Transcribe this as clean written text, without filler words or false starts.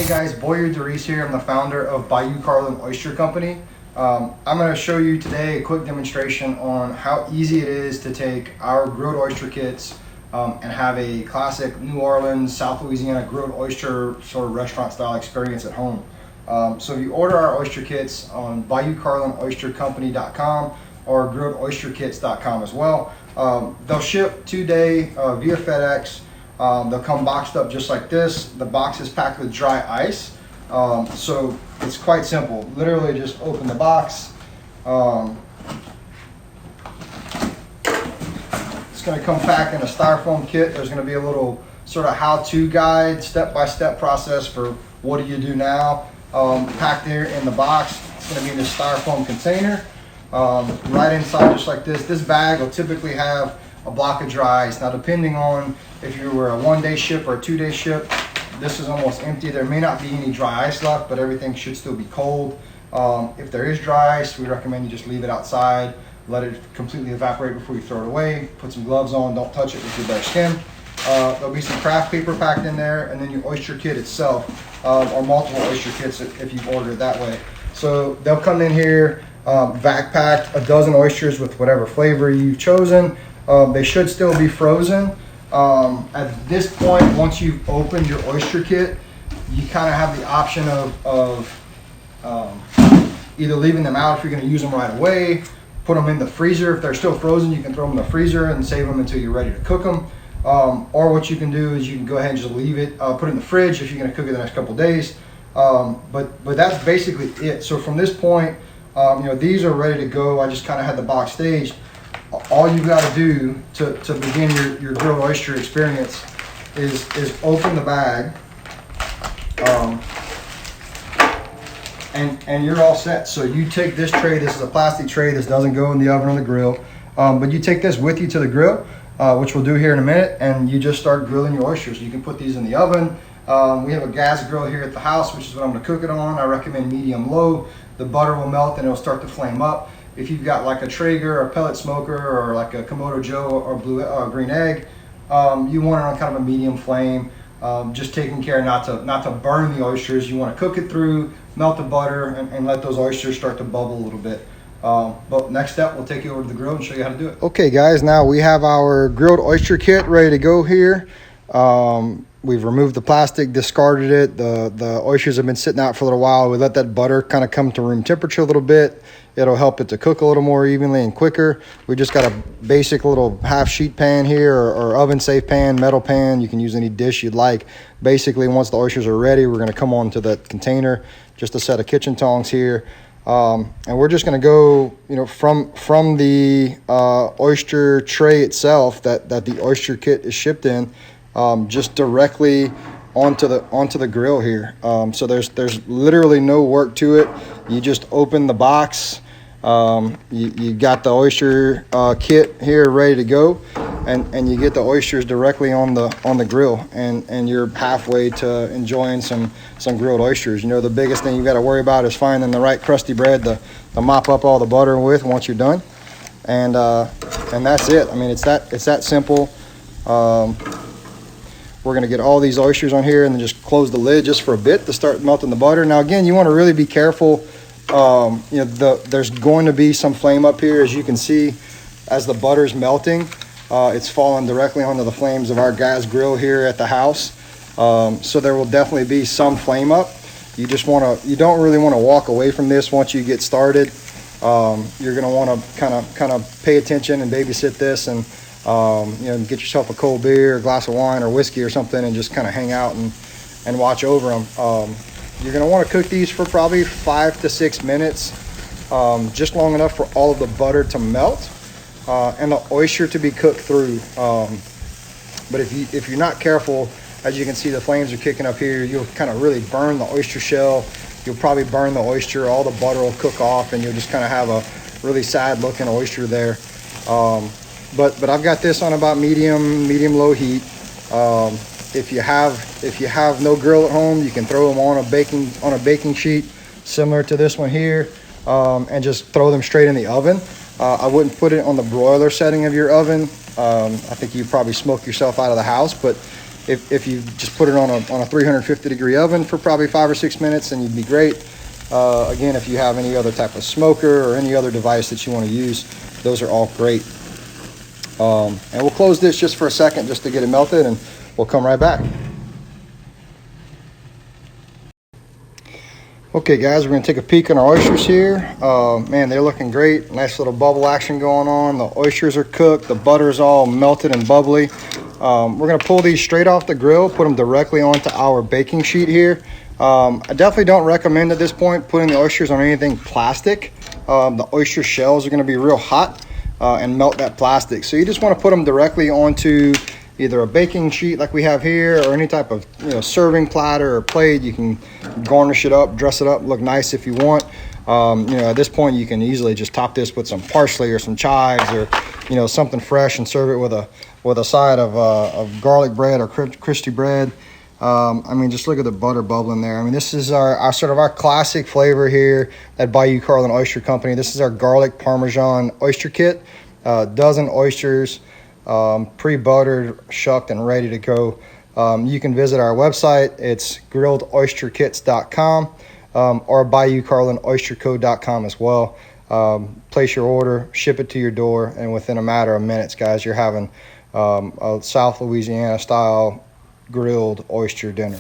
Hey guys, Boyer Derice here. I'm the founder of Bayou Carlin Oyster Company. I'm going to show you today a quick demonstration on how easy it is to take our grilled oyster kits and have a classic New Orleans, South Louisiana grilled oyster sort of restaurant style experience at home. So if you order our oyster kits on BayouCarlinOysterCompany.com or GrilledOysterKits.com as well, they'll ship today via FedEx. They'll come boxed up just like this. The box is packed with dry ice. So it's quite simple. Literally just open the box. It's going to come packed in a styrofoam kit. There's going to be a little sort of how-to guide, step-by-step process for what do you do now. Packed there in the box. It's going to be in this styrofoam container. Right inside just like this. This bag will typically have a block of dry ice. Now depending on if you were a one-day ship or a two-day ship, this is almost empty. There may not be any dry ice left, but everything should still be cold. If there is dry ice, we recommend you just leave it outside, let it completely evaporate before you throw it away. Put some gloves on, don't touch it with your bare skin. There'll be some craft paper packed in there, and then your oyster kit itself, or multiple oyster kits if you've ordered it that way. So they'll come in here, vac packed, a dozen oysters with whatever flavor you've chosen. They should still be frozen. At this point, once you've opened your oyster kit, you kind of have the option of either leaving them out if you're going to use them right away, put them in the freezer. If they're still frozen, you can throw them in the freezer and save them until you're ready to cook them. Or what you can do is you can go ahead and just leave it, put it in the fridge if you're going to cook it the next couple days. But that's basically it. So from this point, these are ready to go. I just kind of had the box staged. All you got to do to begin your grilled oyster experience is open the bag, and you're all set. So you take this tray. This is a plastic tray. This doesn't go in the oven or the grill, but you take this with you to the grill, which we'll do here in a minute, and you just start grilling your oysters. You can put these in the oven. We have a gas grill here at the house, which is what I'm going to cook it on. I recommend medium low. The butter will melt and it'll start to flame up. If you've got like a Traeger or pellet smoker or like a Komodo Joe or green egg, you want it on kind of a medium flame. Just taking care not to burn the oysters. You want to cook it through, melt the butter, and let those oysters start to bubble a little bit. But next step, we'll take you over to the grill and show you how to do it. Okay guys, now we have our grilled oyster kit ready to go here. We've removed the plastic, discarded it. The oysters have been sitting out for a little while. We let that butter kind of come to room temperature a little bit. It'll help it to cook a little more evenly and quicker. We just got a basic little half sheet pan here, or oven safe pan, metal pan. You can use any dish you'd like. Basically, once the oysters are ready, we're gonna come onto that container, just a set of kitchen tongs here. And we're just gonna go, from the oyster tray itself that the oyster kit is shipped in, just directly onto the grill here. So there's literally no work to it. You just open the box. You got the oyster kit here ready to go, and you get the oysters directly on the grill, and you're halfway to enjoying some grilled oysters. The biggest thing you got to worry about is finding the right crusty bread to mop up all the butter with once you're done, and that's it. I mean, it's that simple. We're going to get all these oysters on here and then just close the lid just for a bit to start melting the butter. Now, again, you want to really be careful. There's going to be some flame up here. As you can see, as the butter's melting, it's falling directly onto the flames of our gas grill here at the house. So there will definitely be some flame up. You don't really want to walk away from this once you get started. You're going to want to kind of pay attention and babysit this, and get yourself a cold beer, a glass of wine or whiskey or something, and just kind of hang out and watch over them. You're going to want to cook these for probably 5 to 6 minutes, just long enough for all of the butter to melt and the oyster to be cooked through. But if you're not careful, as you can see, the flames are kicking up here. You'll kind of really burn the oyster shell. You'll probably burn the oyster. All the butter will cook off, and you'll just kind of have a really sad looking oyster there. But I've got this on about medium low heat. If you have no grill at home, you can throw them on a baking sheet similar to this one here, and just throw them straight in the oven. I wouldn't put it on the broiler setting of your oven. I think you'd probably smoke yourself out of the house. But if you just put it on a 350-degree oven for probably 5 or 6 minutes, then you'd be great. Again, if you have any other type of smoker or any other device that you want to use, those are all great. And we'll close this just for a second just to get it melted, and we'll come right back. Okay guys, we're going to take a peek on our oysters here. Man, they're looking great. Nice little bubble action going on. The oysters are cooked. The butter's all melted and bubbly. We're going to pull these straight off the grill, put them directly onto our baking sheet here. I definitely don't recommend at this point putting the oysters on anything plastic. The oyster shells are going to be real hot and melt that plastic. So you just want to put them directly onto either a baking sheet like we have here, or any type of serving platter or plate. You can garnish it up, dress it up, look nice if you want. At this point you can easily just top this with some parsley or some chives, or something fresh, and serve it with a side of garlic bread or crispy bread. Just look at the butter bubbling there. This is our sort of our classic flavor here at Bayou Carlin Oyster Company. This is our garlic parmesan oyster kit. Dozen oysters, pre-buttered, shucked, and ready to go. You can visit our website. It's grilledoysterkits.com, or BayouCarlinOysterCo.com as well. Place your order, ship it to your door, and within a matter of minutes, guys, you're having a South Louisiana style grilled oyster dinner.